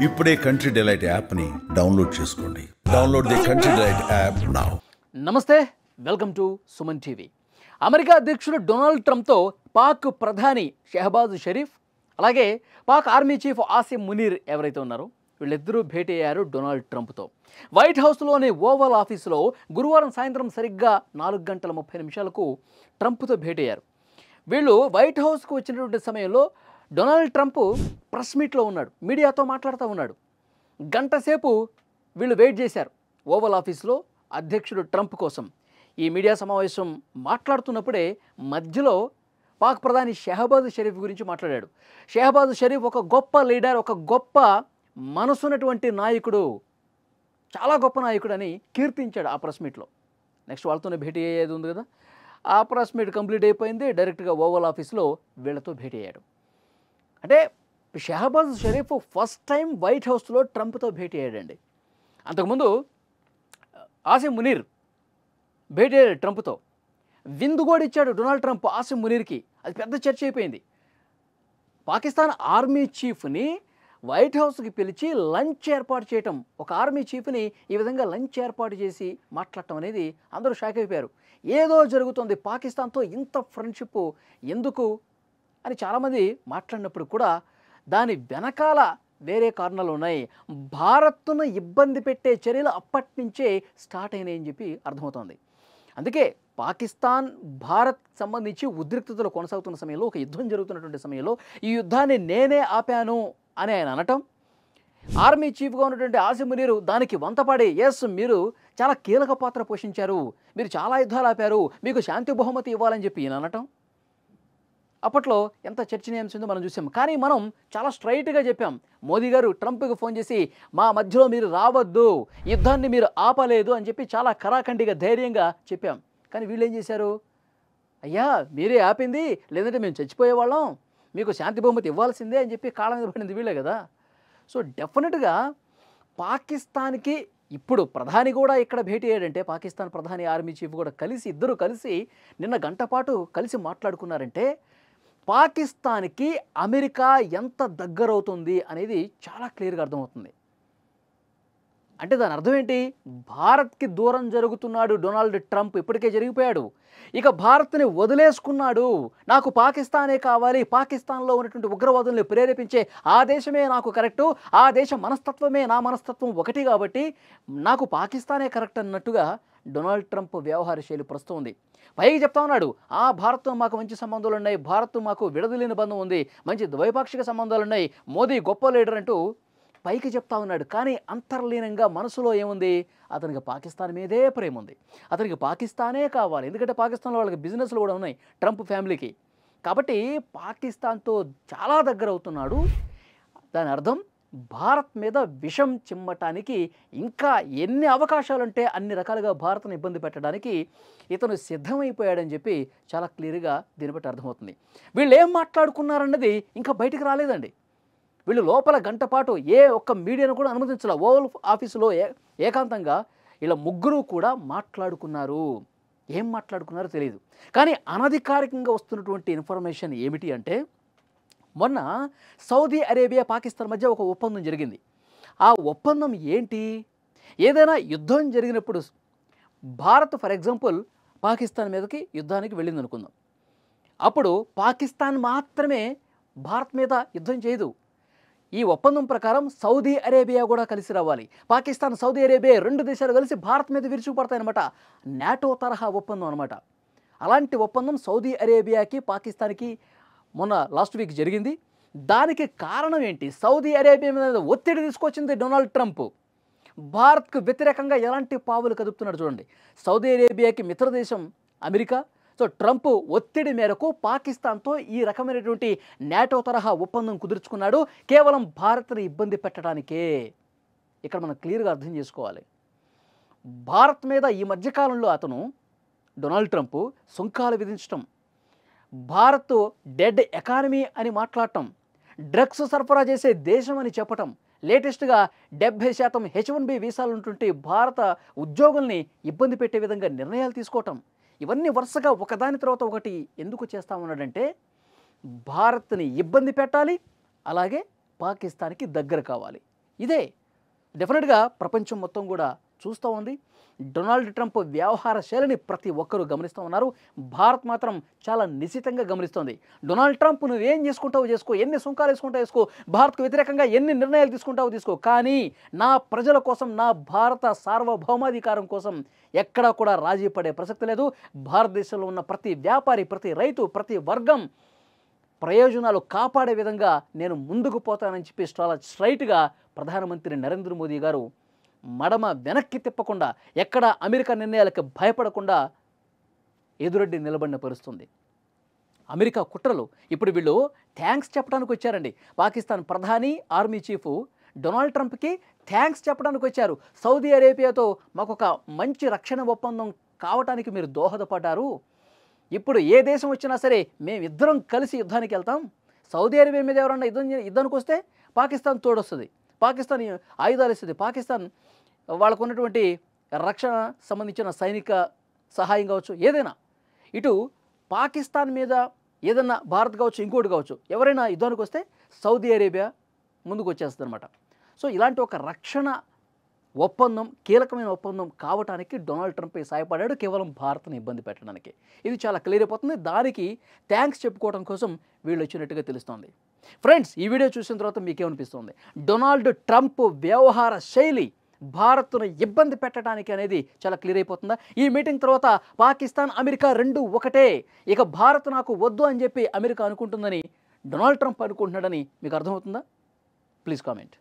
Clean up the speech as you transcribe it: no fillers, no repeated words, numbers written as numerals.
ఇప్పుడే country delight యాప్ని download చేసుకోండి. Download the country delight app now. నమస్తే, welcome to Suman TV. America అధ్యక్షుడు డొనాల్డ్ ట్రంప్తో పాక్ ప్రధాని షెహబాజ్ షరీఫ్, అలాగే పాక్ ఆర్మీ చీఫ్ ఆసిమ్ మునీర్ ఎవరైతే ఉన్నారో వీళ్ళిద్దరూ భేటీ అయ్యారు డొనాల్డ్ ట్రంప్తో. వైట్ హౌస్లోని ఓవల్ ఆఫీసులో గురువారం సాయంత్రం సరిగ్గా 4:30 ట్రంప్తో భేటీ అయ్యారు. వీళ్ళు వైట్ హౌస్కు వచ్చినటువంటి సమయంలో డొనాల్డ్ ట్రంప్ ప్రెస్ మీట్లో ఉన్నాడు, మీడియాతో మాట్లాడుతూ ఉన్నాడు. గంట సేపు వీళ్ళు వెయిట్ చేశారు ఓవల్ ఆఫీస్లో అధ్యక్షుడు ట్రంప్ కోసం. ఈ మీడియా సమావేశం మాట్లాడుతున్నప్పుడే మధ్యలో పాక్ ప్రధాని షెహబాజ్ షరీఫ్ గురించి మాట్లాడాడు. షెహబాజ్ షరీఫ్ ఒక గొప్ప లీడర్, ఒక గొప్ప మనసున్నటువంటి నాయకుడు, చాలా గొప్ప నాయకుడు అని కీర్తించాడు ఆ ప్రెస్ మీట్లో. నెక్స్ట్ వాళ్ళతోనే భేటీ అయ్యేది ఉంది కదా, ఆ ప్రెస్ మీట్ కంప్లీట్ అయిపోయింది. డైరెక్ట్గా ఓవల్ ఆఫీస్లో వీళ్ళతో భేటీ అయ్యాడు. అంటే Shehbaz Sharif first time white హౌస్లో ట్రంప్తో భేటీ అయ్యాడండి. అంతకుముందు ఆసిమ్ మునీర్ భేటీ అయ్యాడు ట్రంప్తో. విందు కూడా ఇచ్చాడు డొనాల్డ్ ట్రంప్ ఆసిమ్ మునీర్కి. అది పెద్ద చర్చ అయిపోయింది. పాకిస్తాన్ ఆర్మీ చీఫ్ని వైట్ హౌస్కి పిలిచి లంచ్ ఏర్పాటు చేయటం, ఒక ఆర్మీ చీఫ్ని ఈ విధంగా లంచ్ ఏర్పాటు చేసి మాట్లాడటం అనేది అందరూ షాక్ అయిపోయారు. ఏదో జరుగుతుంది, పాకిస్తాన్తో ఇంత ఫ్రెండ్షిప్ ఎందుకు అని చాలామంది మాట్లాడినప్పుడు కూడా దాని వెనకాల వేరే కారణాలు ఉన్నాయి. భారత్ను ఇబ్బంది పెట్టే చర్యలు అప్పటి నుంచే స్టార్ట్ అయినాయని చెప్పి అర్థమవుతోంది. అందుకే పాకిస్తాన్ భారత్ సంబంధించి ఉద్రిక్తతలు కొనసాగుతున్న సమయంలో, ఒక యుద్ధం జరుగుతున్నటువంటి సమయంలో ఈ యుద్ధాన్ని నేనే ఆపాను అని ఆయన అనటం, ఆర్మీ చీఫ్గా ఉన్నటువంటి ఆసిమ్ మునీర్ దానికి వంతపాడి ఎస్ మీరు చాలా కీలక పాత్ర పోషించారు, మీరు చాలా యుద్ధాలు ఆపారు, మీకు శాంతి బహుమతి ఇవ్వాలని చెప్పి ఈయన అనటం అప్పట్లో ఎంత చర్చనీయాంశందో మనం చూసాం. కానీ మనం చాలా స్ట్రైట్గా చెప్పాం. మోదీ గారు ట్రంప్కి ఫోన్ చేసి మా మధ్యలో మీరు రావద్దు, యుద్ధాన్ని మీరు ఆపలేదు అని చెప్పి చాలా కరాఖండిగా ధైర్యంగా చెప్పాం. కానీ వీళ్ళు ఏం చేశారు, అయ్యా మీరే ఆపింది, లేదంటే మేము చచ్చిపోయేవాళ్ళం, మీకు శాంతి బహుమతి ఇవ్వాల్సిందే అని చెప్పి కాళ్ళ మీద పడింది వీళ్ళే కదా. సో డెఫినెట్గా పాకిస్తాన్కి ఇప్పుడు ప్రధాని కూడా ఇక్కడ భేటీ అయ్యాడంటే, పాకిస్తాన్ ప్రధాని ఆర్మీ చీఫ్ కూడా ఇద్దరు కలిసి నిన్న గంట పాటు కలిసి మాట్లాడుకున్నారంటే పాకిస్తాన్కి అమెరికా ఎంత దగ్గరవుతుంది అనేది చాలా క్లియర్గా అర్థమవుతుంది. అంటే దాని అర్థం ఏంటి, భారత్కి దూరం జరుగుతున్నాడు డొనాల్డ్ ట్రంప్, ఇప్పటికే జరిగిపోయాడు. ఇక భారత్ని వదిలేసుకున్నాడు, నాకు పాకిస్తానే కావాలి, పాకిస్తాన్లో ఉన్నటువంటి ఉగ్రవాదుల్ని ప్రేరేపించే ఆ దేశమే నాకు కరెక్టు, ఆ దేశ మనస్తత్వమే నా మనస్తత్వం ఒకటి కాబట్టి నాకు పాకిస్తానే కరెక్ట్ అన్నట్టుగా డొనాల్డ్ ట్రంప్ వ్యవహార శైలి ప్రస్తుతం ఉంది. పైకి చెప్తా ఉన్నాడు, భారత్తో మాకు మంచి సంబంధాలు ఉన్నాయి, భారత్ మాకు విడదలేని బంధం ఉంది, మంచి ద్వైపాక్షిక సంబంధాలు ఉన్నాయి, మోదీ గొప్ప లీడర్ అంటూ పైకి చెప్తా ఉన్నాడు. కానీ అంతర్లీనంగా మనసులో ఏముంది, అతనికి పాకిస్తాన్ మీదే ప్రేమ ఉంది, అతనికి పాకిస్తానే కావాలి. ఎందుకంటే పాకిస్తాన్లో వాళ్ళకి బిజినెస్లు కూడా ఉన్నాయి ట్రంప్ ఫ్యామిలీకి. కాబట్టి పాకిస్తాన్తో చాలా దగ్గర అవుతున్నాడు. దాని అర్థం భారత్ మీద విషం చిమ్మటానికి ఇంకా ఎన్ని అవకాశాలుంటే అన్ని రకాలుగా భారత్ను ఇబ్బంది పెట్టడానికి ఇతను సిద్ధమైపోయాడని చెప్పి చాలా క్లియర్గా దీన్ని బట్టి అర్థమవుతుంది. వీళ్ళు ఏం మాట్లాడుకున్నారన్నది ఇంకా బయటకు రాలేదండి. వీళ్ళు లోపల గంట పాటు ఏ ఒక్క మీడియాను కూడా అనుమతించాల. ఓవల్ ఆఫీసులో ఏకాంతంగా ఇలా ముగ్గురు కూడా మాట్లాడుకున్నారు. ఏం మాట్లాడుకున్నారో తెలియదు. కానీ అనధికారికంగా వస్తున్నటువంటి ఇన్ఫర్మేషన్ ఏమిటి అంటే, మొన్న సౌదీ అరేబియా పాకిస్తాన్ మధ్య ఒక ఒప్పందం జరిగింది. ఆ ఒప్పందం ఏంటి, ఏదైనా యుద్ధం జరిగినప్పుడు భారత్ ఫర్ ఎగ్జాంపుల్ పాకిస్తాన్ మీదకి యుద్ధానికి వెళ్ళింది అనుకుందాం, అప్పుడు పాకిస్తాన్ మాత్రమే భారత్ మీద యుద్ధం చేయదు. ఈ ఒప్పందం ప్రకారం సౌదీ అరేబియా కూడా కలిసి రావాలి. పాకిస్తాన్ సౌదీ అరేబియా రెండు దేశాలు కలిసి భారత్ మీద విరుచుకుపడతాయన్నమాట. నాటో తరహా ఒప్పందం అనమాట. అలాంటి ఒప్పందం సౌదీ అరేబియాకి పాకిస్తాన్కి మొన్న లాస్ట్ వీక్ జరిగింది. దానికి కారణం ఏంటి, సౌదీ అరేబియా మీద ఒత్తిడి తీసుకొచ్చింది డొనాల్డ్ ట్రంప్. భారత్కు వ్యతిరేకంగా ఎలాంటి పావులు కదుపుతున్నాడు చూడండి. సౌదీ అరేబియాకి మిత్రదేశం అమెరికా. సో ట్రంప్ ఒత్తిడి మేరకు పాకిస్తాన్తో ఈ రకమైనటువంటి నాటో తరహా ఒప్పందం కుదుర్చుకున్నాడు, కేవలం భారత్ని ఇబ్బంది పెట్టడానికే. ఇక్కడ మనం క్లియర్గా అర్థం చేసుకోవాలి. భారత్ మీద ఈ మధ్యకాలంలో అతను డొనాల్డ్ ట్రంప్ సుంకాలు విధించటం, భారత్ డెడ్ ఎకానమీ అని మాట్లాడటం, డ్రగ్స్ సరఫరా చేసే దేశం అని చెప్పటం, లేటెస్ట్గా 70% H1B వీసాలు ఉన్నటువంటి భారత ఉద్యోగుల్ని ఇబ్బంది పెట్టే విధంగా నిర్ణయాలు తీసుకోవటం, ఇవన్నీ వరుసగా ఒకదాని తర్వాత ఒకటి ఎందుకు చేస్తా ఉన్నాడంటే భారత్ని ఇబ్బంది పెట్టాలి, అలాగే పాకిస్తాన్కి దగ్గర కావాలి. ఇదే డెఫినెట్గా ప్రపంచం మొత్తం కూడా చూస్తూ ఉంది. డొనాల్డ్ ట్రంప్ వ్యవహార శైలిని ప్రతి ఒక్కరూ గమనిస్తూ ఉన్నారు. భారత్ మాత్రం చాలా నిశితంగా గమనిస్తోంది. డొనాల్డ్ ట్రంప్ నువ్వేం చేసుకుంటావో చేసుకో, ఎన్ని సుంకాలు వేసుకుంటావు వేసుకో, భారత్కు వ్యతిరేకంగా ఎన్ని నిర్ణయాలు తీసుకుంటావో తీసుకో, కానీ నా ప్రజల కోసం, నా భారత సార్వభౌమాధికారం కోసం ఎక్కడా కూడా రాజీ పడే ప్రసక్తి లేదు. భారతదేశంలో ఉన్న ప్రతి వ్యాపారి, ప్రతి రైతు, ప్రతి వర్గం ప్రయోజనాలు కాపాడే విధంగా నేను ముందుకు పోతానని చెప్పి చాలా స్ట్రైట్గా ప్రధానమంత్రి నరేంద్ర మోదీ గారు మడమ వెనక్కి తిప్పకుండా, ఎక్కడ అమెరికా నిర్ణయాలకు భయపడకుండా ఎదురొడ్డి నిలబడిన పరుస్తుంది. అమెరికా కుట్రలు ఇప్పుడు వీళ్ళు థ్యాంక్స్ చెప్పడానికి వచ్చారండి. పాకిస్తాన్ ప్రధాని, ఆర్మీ చీఫ్ డొనాల్డ్ ట్రంప్కి థ్యాంక్స్ చెప్పడానికి వచ్చారు. సౌదీ అరేబియాతో మాకు ఒక మంచి రక్షణ ఒప్పందం కావటానికి మీరు దోహదపడ్డారు. ఇప్పుడు ఏ దేశం వచ్చినా సరే మేమిద్దరం కలిసి యుద్ధానికి వెళ్తాం. సౌదీ అరేబియా మీద ఎవరన్నా యుద్ధానికి వస్తే పాకిస్తాన్ తోడొస్తుంది, పాకిస్తాన్ ఆయుధాలు ఇస్తుంది, పాకిస్తాన్ వాళ్ళకు ఉన్నటువంటి రక్షణ సంబంధించిన సైనిక సహాయం కావచ్చు, ఏదైనా ఇటు పాకిస్తాన్ మీద ఏదన్నా భారత్ కావచ్చు, ఇంకోటి కావచ్చు, ఎవరైనా యుద్ధానికి వస్తే సౌదీ అరేబియా ముందుకు వచ్చేస్తుంది అనమాట. సో ఇలాంటి ఒక రక్షణ ఒప్పందం, కీలకమైన ఒప్పందం కావటానికి డొనాల్డ్ ట్రంప్ సాయపడ్డాడు, కేవలం భారత్ని ఇబ్బంది పెట్టడానికి. ఇది చాలా క్లియర్ అయిపోతుంది. దానికి థ్యాంక్స్ చెప్పుకోవడం కోసం వీళ్ళు వచ్చినట్టుగా తెలుస్తోంది. ఫ్రెండ్స్, ఈ వీడియో చూసిన తర్వాత మీకేమనిపిస్తుంది? డొనాల్డ్ ట్రంప్ వ్యవహార శైలి భారత్ను ఇబ్బంది పెట్టడానికి అనేది చాలా క్లియర్ అయిపోతుందా? ఈ మీటింగ్ తర్వాత పాకిస్తాన్, అమెరికా రెండు ఒకటే, ఇక భారత్ నాకు వద్దు అని చెప్పి అమెరికా అనుకుంటుందని డొనాల్డ్ ట్రంప్ అనుకుంటున్నాడని మీకు అర్థమవుతుందా? Please comment.